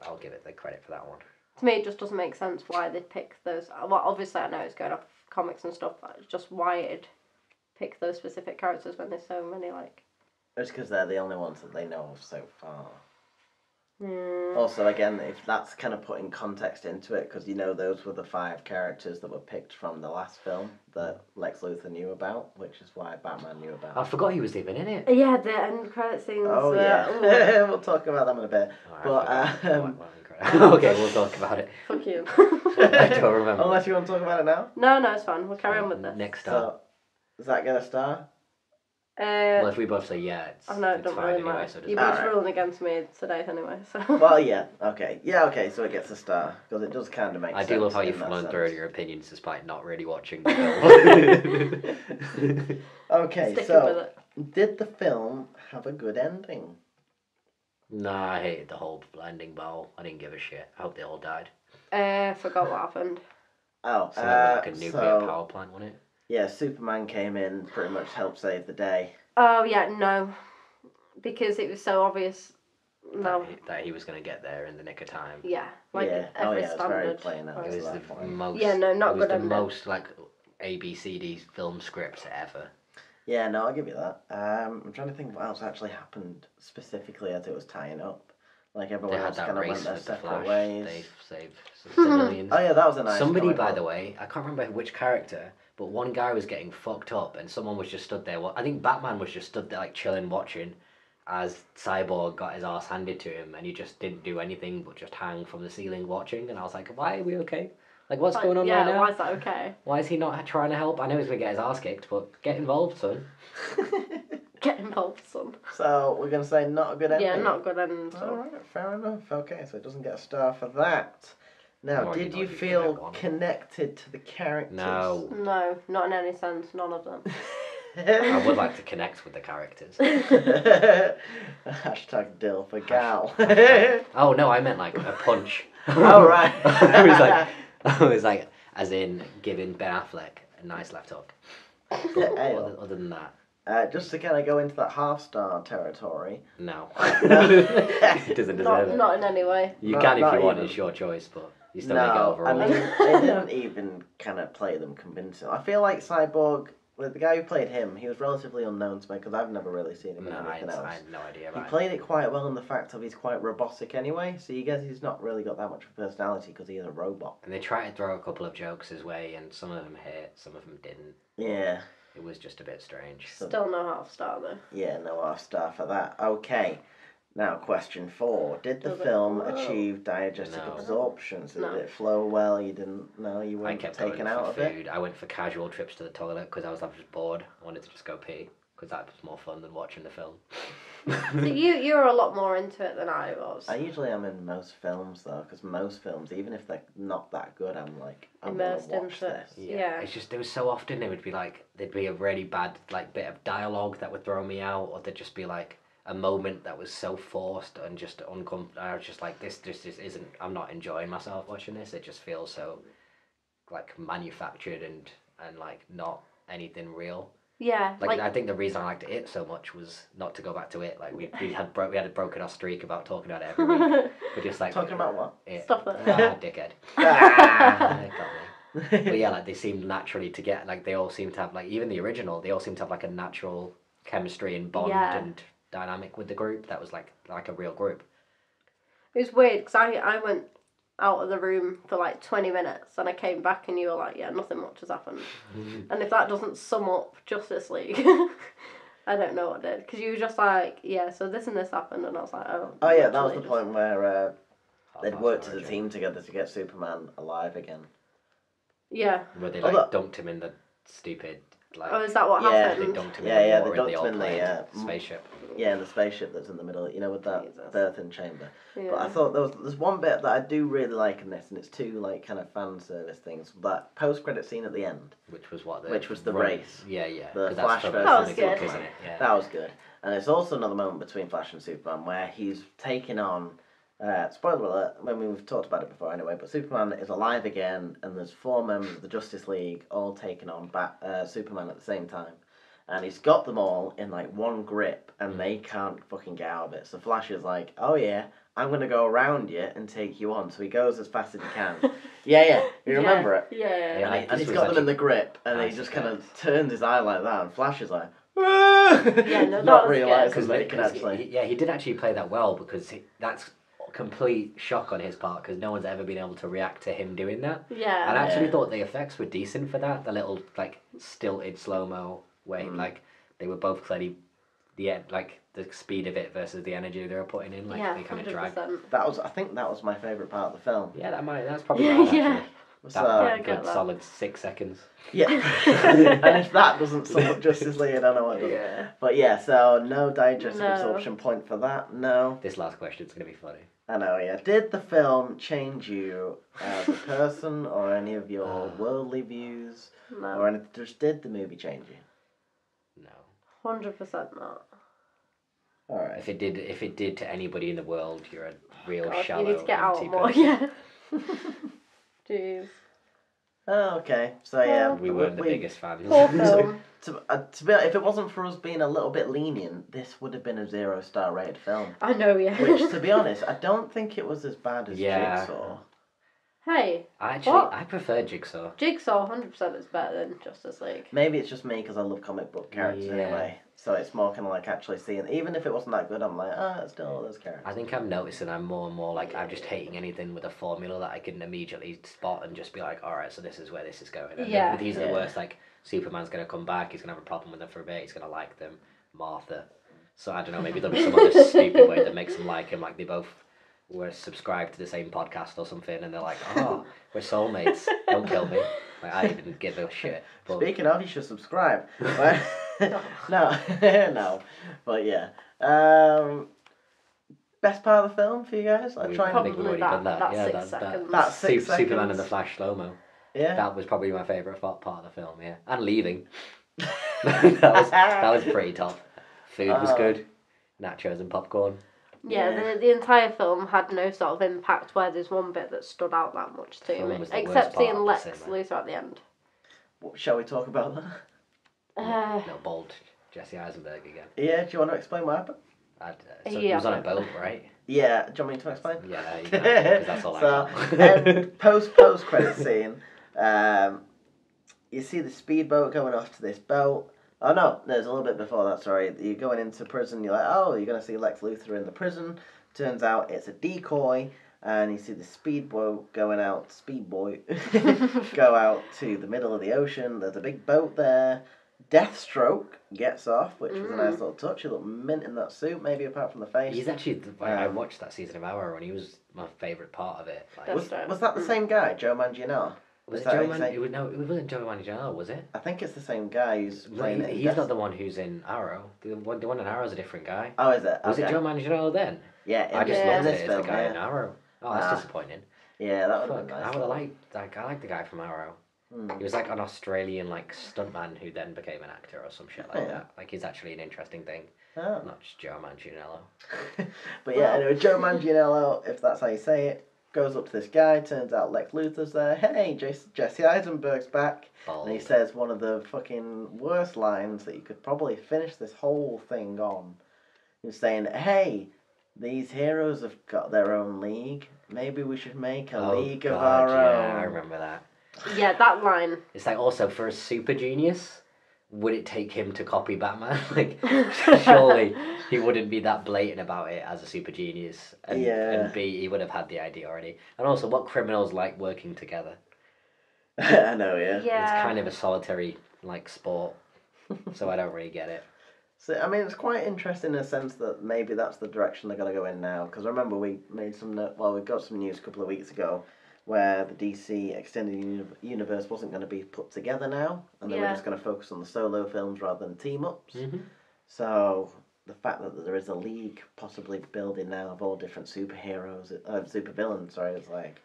I'll give it the credit for that one.
To me, it just doesn't make sense why they pick those. Well, obviously I know it's going off comics and stuff, but it's just why it'd pick those specific characters when there's so many, like.
It's because they're the only ones that they know of so far.
Mm.
Also, again, if that's kind of putting context into it, because those were the 5 characters that were picked from the last film that Lex Luthor knew about, which is why Batman knew about.
I forgot he was even in it.
Yeah, the end credit scenes.
Oh yeah, we'll talk about them in a bit.
Okay, we'll talk about it.
Fuck you.
I don't remember.
Unless you want to talk about it now.
No, it's fine. We'll carry on with this.
Next
So,
up.
does that get a star?
Well, if we both say yeah, it's,
I know, it
it's
don't
fine
really
anyway.
matter.
So it
You're
doesn't
both
Alright.
ruling against me today anyway, so.
Well, yeah. Okay. Yeah. Okay. So it gets a star because it does kind of make
I
sense.
do love how
in
you've
that
flown
sense.
through your opinions despite not really watching the film.
Okay.
Sticking with
So,
it.
did the film have a good ending?
Nah, I hated the whole ending bowl. I didn't give a shit. I hope they all died.
Forgot what happened.
Oh,
Something like a nuclear
so,
power plant, wasn't it?
yeah, Superman came in, pretty much helped save the day.
Oh, yeah, no. Because it was so obvious. No.
That he was going to get there in the nick of time.
Yeah, like
Yeah.
every
It's very
standard.
plain out.
It
to
was
that
the
point.
most.
Yeah, no, not
it was
good
the
ending.
most like ABCD film script ever.
Yeah, no, I'll give you that. I'm trying to think what else actually happened specifically as it was tying up. Like
They
everyone
had
else
that
kind of
race
went their
with the
separate
Flash.
ways.
They saved some civilians.
Oh yeah, that was a nice.
Somebody,
comic
by
book.
the way, I can't remember which character, but one guy was getting fucked up, and someone was just stood there. I think Batman was just stood there, like chilling, watching, as Cyborg got his ass handed to him, and he just didn't do anything but just hang from the ceiling watching. And I was like, "Why are we okay? Like, what's going on
yeah,
right now?
why is that okay?
Why is he not trying to help? I know he's gonna get his ass kicked, but get involved, son."
Get involved, son.
So we're gonna say not a good ending.
Yeah, not good ending. So.
Alright, fair enough. Okay, so it doesn't get a star for that. Now,
Well, you
did
know
you
you can
feel
have one.
connected to the characters?
No,
No, not in any sense. None of them.
I would like to connect with the characters.
Hashtag Dill for gal.
Oh no, I meant like a punch.
Alright.
I was like, as in giving Ben Affleck a nice left hook. But
Hey.
other than that,
Just to kind of go into that half-star territory.
no. It doesn't deserve it.
Not in any way.
You
Not-
can if
not
you want,
even.
it's your choice, but you still make it
No,
overall.
I mean, they didn't even kind of play them convincing. I feel like Cyborg, like the guy who played him, he was relatively unknown to me because I've never really seen him in
no, I
anything else.
had no idea
He
about it.
played it quite well in the fact of he's quite robotic anyway, so you guess he's not really got that much of a personality because he is a robot.
And they tried to throw a couple of jokes his way, and some of them hit, some of them didn't.
Yeah,
It was just a bit strange.
Still no half star though.
yeah, no half-star for that. Okay, now question 4. Did the
Does it
film
flow?
achieve diegetic
No.
absorption? So
No.
did it flow well? You didn't know you
I
weren't
kept
taken
going
out
for
of it?
food. I went for casual trips to the toilet because I was just bored. I wanted to just go pee. because that was more fun than watching the film.
So you're a lot more into it than I was.
I usually am in most films though, because most films, even if they're not that good, I'm like, I want
Immersed
to watch
into it.
this.
Yeah.
It's just there was so often it would be like there'd be a really bad like bit of dialogue that would throw me out, or there'd just be like a moment that was so forced and just uncomfortable. I was just like, this just isn't. I'm not enjoying myself watching this. It just feels so like manufactured and like not anything real.
Yeah.
Like I think the reason I liked it so much was not to go back to it. Like we had broken our streak about talking about it every week. We're just like
Talking about what?
it.
Stop it.
Dickhead.
Ah.
They got me. But yeah, like they seemed naturally to get like they all seem to have like even the original. They all seem to have like a natural chemistry and bond
Yeah.
and dynamic with the group. That was like a real group.
It was weird because I went out of the room for like 20 minutes and I came back and you were like, yeah, nothing much has happened. And if that doesn't sum up Justice League, I don't know what did. Because you were just like, yeah, so this and this happened, and I was like, oh.
Oh yeah, that was the
literally
point where they'd
Half-Assed
worked as a
origin.
team together to get Superman alive again.
Yeah.
Where they
Although-
dunked him in the stupid like.
Oh, is that what
Yeah,
They
happened?
dunked him
Yeah,
in
yeah,
the
they
water in the
dunked
old
him in the,
plane spaceship.
Yeah, in the spaceship that's in the middle, you know, with that
Jesus.
birthing chamber.
Yeah.
But I thought there's one bit that I do really like in this, and it's two like kind of fan service things. That post credit scene at the end,
Which was what?
Which was the
run-
race.
Yeah, yeah.
The
'cause
Flash
from
versus
That was
comic book,
good.
isn't it? Yeah.
that was good. And it's also another moment between Flash and Superman where he's taking on. Spoiler alert, when we've talked about it before anyway, but Superman is alive again, and there's 4 members of the Justice League all taking on Superman at the same time. And he's got them all in like one grip, and they can't fucking get out of it. So Flash is like, oh yeah, I'm going to go around you and take you on. So he goes as fast as he can. yeah, you remember it?
Yeah.
Yeah.
And
This
he's
was
got them in
actually
the grip, and he
nice
just
and
kind of turns his eye like that, and Flash is like, yeah,
no, that
not
was
realising
good.
that he can actually.
he did actually play that well because that's complete shock on his part because no one's ever been able to react to him doing that.
Yeah.
And I actually
Yeah.
thought the effects were decent for that. The little like stilted slow mo way, like they were both clearly like the speed of it versus the energy they were putting in. Like
Yeah,
they kind of dragged.
100%.
I think that was my favourite part of the film.
Yeah, that's probably right,
Yeah.
actually.
So,
That
Yeah, I
good
get that.
solid 6 seconds.
yeah. And if that doesn't sum up Justice League, I don't know what does.
Yeah.
But yeah, so no digestive
No.
absorption point for that. No.
This last question's gonna be funny.
I know, yeah. Did the film change you as a person or any of your worldly views?
No.
Or anything? Just did the movie change you?
No.
100% not.
Alright.
If it did to anybody in the world, you're a real
God,
shallow.
you need to get out
empty
more.
person.
Yeah. Jeez.
Oh, okay. So yeah.
We weren't the
we-
biggest fans.
Poor film.
To be honest, if it wasn't for us being a little bit lenient, this would have been a 0-star rated film.
I know, yeah.
Which, to be honest, I don't think it was as bad as
Yeah.
Jigsaw.
Hey,
I
What?
prefer Jigsaw.
Jigsaw 100% is better than Justice League.
Maybe it's just me because I love comic book characters
Yeah.
anyway. So it's more kind of like actually seeing, even if it wasn't that good, I'm like, it's still those characters.
I think I'm noticing I'm more and more like I'm just hating anything with a formula that I can immediately spot and just be like, all right, so this is where this is going. And
Yeah.
these are the
Yeah.
worst. Like Superman's gonna come back. He's gonna have a problem with them for a bit. He's gonna like them. Martha. So I don't know. Maybe there'll be some other stupid way that makes them like him. Like they both were subscribed to the same podcast or something, and they're like, oh, we're soulmates. Don't kill me. Like I didn't give a shit. But
Speaking of, you should subscribe. no, no, but yeah. Best part of the film for you guys? I
we-
try
I
and
think we've
Probably
already done that.
that
Yeah,
6
that,
seconds.
That 6
Superman
seconds.
and the Flash slow mo.
yeah.
That was probably my favourite part of the film, yeah. And leaving. that was pretty top. Food was good. Nachos and popcorn.
Yeah,
Yeah.
the entire film had no sort of impact where there's one bit that stood out that much to
Film
me.
was the worst
Except
part
seeing
of the
Lex
cinema.
Luthor at the end.
Shall we talk about that?
No, bold Jesse Eisenberg again.
Yeah, do you want to explain what happened?
So
Yeah.
he was on a boat, right?
Yeah, do you want me to explain?
Yeah, you can, 'cause that's all I
So,
know.
post credit scene, you see the speedboat going off to this boat. Oh no, there's a little bit before that. Sorry, you're going into prison. You're like, oh, you're gonna see Lex Luthor in the prison. Turns out it's a decoy, and you see the speedboat going out. Go out to the middle of the ocean. There's a big boat there. Deathstroke gets off, which was a nice little touch. He looked mint in that suit, maybe apart from the face.
He's actually, I watched that season of Arrow and he was my favourite part of it. Like,
That's-
Was that the same guy, Joe Manganiello?
Was
Is
it
that
Joe
his name?
No, it wasn't Joe Manganiello, was it?
I think it's the same guy who's playing it.
He's not the one who's in Arrow. The one in Arrow's a different guy.
Oh, is it?
Was it
Okay.
Joe Manganiello then?
Yeah,
I just
Yeah.
looked at
this
it as the
film,
guy
yeah.
in Arrow. Oh, that's
Ah.
disappointing.
Yeah, that would have
Fuck,
been nice.
I would have
though.
liked I like the guy from Arrow. He was like an Australian like stuntman who then became an actor or some shit like
Yeah.
that. Like he's actually an interesting thing,
Oh.
not just Joe Manganiello.
But yeah, anyway, Joe Manganiello, if that's how you say it, goes up to this guy. Turns out Lex Luthor's there. Hey, Jesse Eisenberg's back.
Bald.
And he says one of the fucking worst lines that you could probably finish this whole thing on. He's saying, hey, these heroes have got their own league. Maybe we should make a league of our
yeah,
own.
I remember that.
Yeah, that line.
It's like also for a super genius, would it take him to copy Batman? Like, surely he wouldn't be that blatant about it as a super genius. And,
Yeah.
and B, he would have had the idea already. And also, what criminals like working together?
I know, yeah.
Yeah.
It's kind of a solitary like sport, so I don't really get it.
So, I mean, it's quite interesting in a sense that maybe that's the direction they're going to go in now. Because remember, we made we got some news a couple of weeks ago where the DC Extended Universe wasn't going to be put together now, and they were
Yeah.
just going to focus on the solo films rather than team-ups.
Mm-hmm.
So, the fact that there is a league possibly building now of all different superheroes, supervillains, sorry, it's like,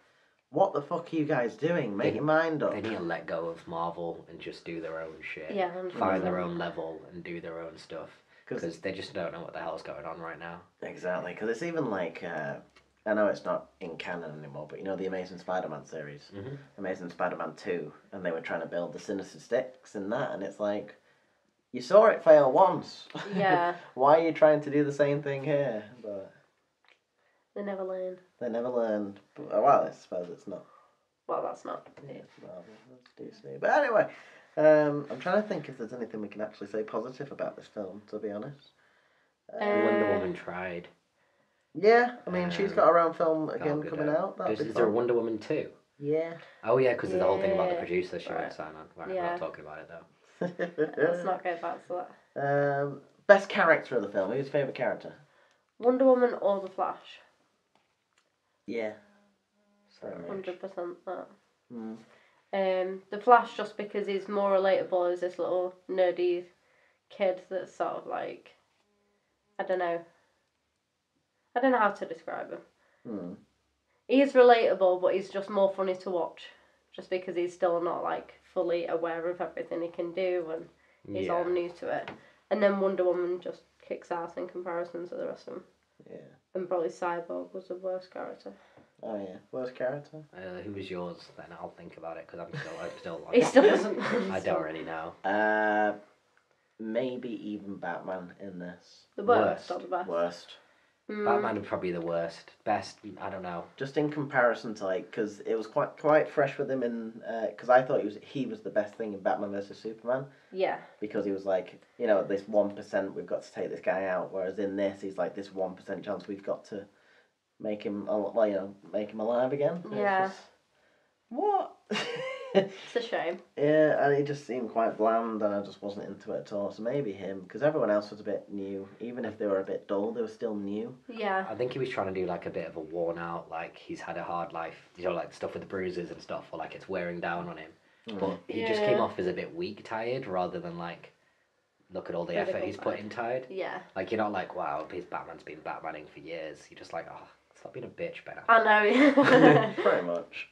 what the fuck are you guys doing? Make your mind up.
They need to let go of Marvel and just do their own shit.
Yeah,
Find their
100%.
own level and do their own stuff. Because they just don't know what the hell's going on right now.
Exactly, because it's even like, I know it's not in canon anymore, but you know the Amazing Spider-Man series,
Mhm.
Amazing Spider-Man 2, and they were trying to build the Sinister Six in that, and it's like, you saw it fail once.
Yeah.
Why are you trying to do the same thing here? But
They never learn.
they never learned. But, well, I suppose it's not.
Well, that's not.
Yeah, it's Marvel, it's Disney. But anyway, I'm trying to think if there's anything we can actually say positive about this film, to be honest.
Wonder Woman tried.
Yeah, I mean, she's got her own film
Gal
again coming
Gadot.
out. That'll
Is
be
there a
fun.
Wonder Woman 2?
Yeah.
Oh yeah, because there's the whole thing about the
Yeah.
producer she won't
Right.
sign on. Right,
Yeah.
we're not talking about it though.
Let's not go back to that.
Best character of the film. Who's your favourite character?
Wonder Woman or The Flash?
Yeah. Very much.
100% that.
Mm.
The Flash, just because he's more relatable as this little nerdy kid that's sort of like, I don't know how to describe him.
Mm.
He's relatable, but he's just more funny to watch, just because he's still not like fully aware of everything he can do and he's all new to it. And then Wonder Woman just kicks ass in comparison to the rest of them.
Yeah.
And probably Cyborg was the worst character.
Oh yeah. Worst character?
Who was yours? Then I'll think about it because I'm still.
He still doesn't.
I don't really know.
Maybe even Batman in this.
The worst
Worst.
or the best?
Worst.
Batman would probably be the worst. Best, I don't know.
Just in comparison to like, because it was quite fresh with him in, because I thought he was the best thing in Batman versus Superman,
Yeah.
because he was like, you know, this 1% we've got to take this guy out, whereas in this he's like this 1% chance we've got to make him, make him alive again. And it's
Yeah.
just, what?
It's a shame.
Yeah, and he just seemed quite bland, and I just wasn't into it at all. So maybe him, because everyone else was a bit new. Even if they were a bit dull, they were still new.
Yeah.
I think he was trying to do like a bit of a worn out, like he's had a hard life, you know, like stuff with the bruises and stuff, or like it's wearing down on him. But he just came
Yeah.
off as a bit weak, tired, rather than like, look at all the
Physical
effort he's put
side.
in tired.
Yeah.
Like you're not like, wow, his Batman's been Batmaning for years. You're just like, oh, stop being a bitch, Ben.
I know.
Pretty much.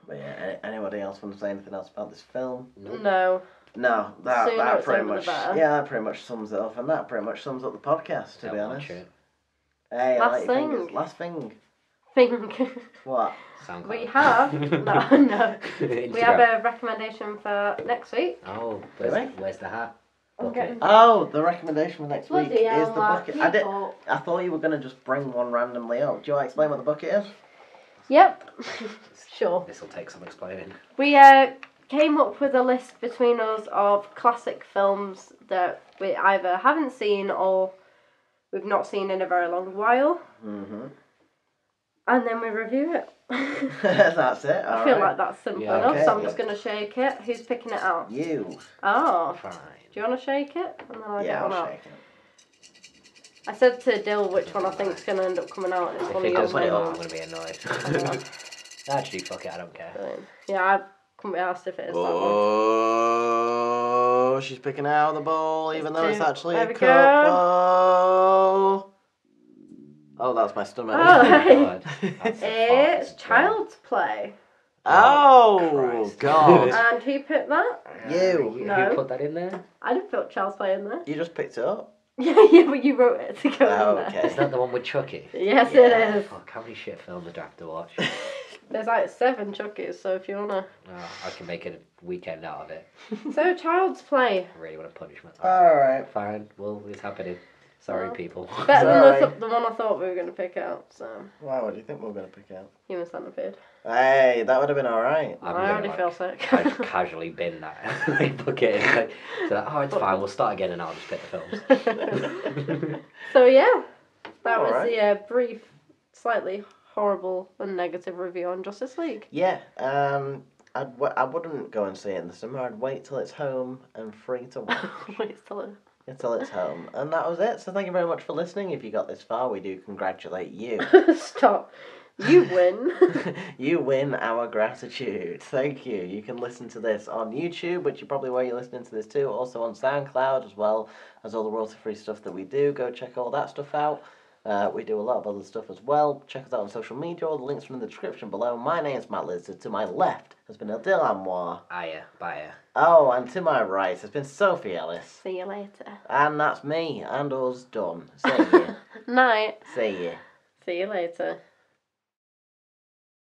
But yeah, anybody else want to say anything else about this film?
No.
No, that
Sooner it's
pretty
over the
much,
better.
yeah, that pretty much sums it up, and that pretty much sums up the podcast, to
Don't
be
watch
honest.
it.
Hey, I
Last
like your
thing.
fingers. Last thing.
Think.
What?
SoundCloud.
We have. No. We
Instagram.
have a recommendation for next week.
Oh,
Really?
where's the hat?
I'm
Okay.
getting-
Oh, the recommendation for next week
Bloody
is
hell,
the
Mark,
bucket.
keep up.
I thought you were going to just bring one randomly up. Do you want to explain what the bucket is?
Yep. Sure.
This will take some explaining.
We came up with a list between us of classic films that we either haven't seen or we've not seen in a very long while,
Mm-hmm.
and then we review it.
That's it.
I
All
feel
right.
like that's simple
Yeah,
enough,
okay.
so I'm just going to shake it. Who's picking it out?
You.
Oh.
Fine.
Do you want to shake it? And then I'll
Yeah,
get one
I'll
out.
shake it.
I said to Dill which one I think is going to end up coming out, and it's
If
one
it
of your
does come out, I'm
ones.
going to be annoyed.
I know.
Actually, fuck it, I don't care.
Brilliant. Yeah, Couldn't be asked if it is that one.
Oh, she's picking out the ball, even though it's
two.
actually
There
a
we
cup.
go.
Oh, that's my stomach.
Oh,
God. That's a
It's
fart.
Child's Play.
Oh,
Christ.
God.
And who picked that?
You.
No.
Who put that in there?
I didn't put Child's Play in there.
You just picked it up.
Yeah, but you wrote it to go
Oh,
in
okay.
there.
Is that the one with Chucky?
Yes,
Yeah.
it is.
Fuck, how many shit films do I have to watch?
There's like 7 Chuckies, so if you wanna.
I can make a weekend out of it.
So, Child's Play.
I really want to punish myself.
Alright.
Fine, well, it's happening. Sorry,
Well,
people.
Better
Sorry.
than the one I thought we were going to pick out, so.
Wow, what do you think we were going to pick out?
Human Centipede.
Hey, that would have been alright.
I'm
I
gonna,
already
like,
feel sick.
casually bin that. Like, book it in. Like, so that, oh, it's fine, we'll start again and I'll just pick the films.
So, yeah. That was
Alright.
the brief, slightly horrible and negative review on Justice League.
Yeah, I wouldn't go and see it in the summer. I'd wait till it's home and free to watch.
Wait, still
Until it's home. And that was it. So thank you very much for listening. If you got this far, we do congratulate you.
Stop. You win.
You win our gratitude. Thank you. You can listen to this on YouTube, which is probably where you're listening to this too. Also on SoundCloud, as well as all the royalty-free stuff that we do. Go check all that stuff out. We do a lot of other stuff as well. Check us out on social media. All the links are in the description below. My name's Matt Lizard. To my left has been Adil Anwar.
Aya, bye.
Oh, and to my right has been Sophie Ellis.
See you later.
And that's me and us done. See you.
Night.
See you.
See you later.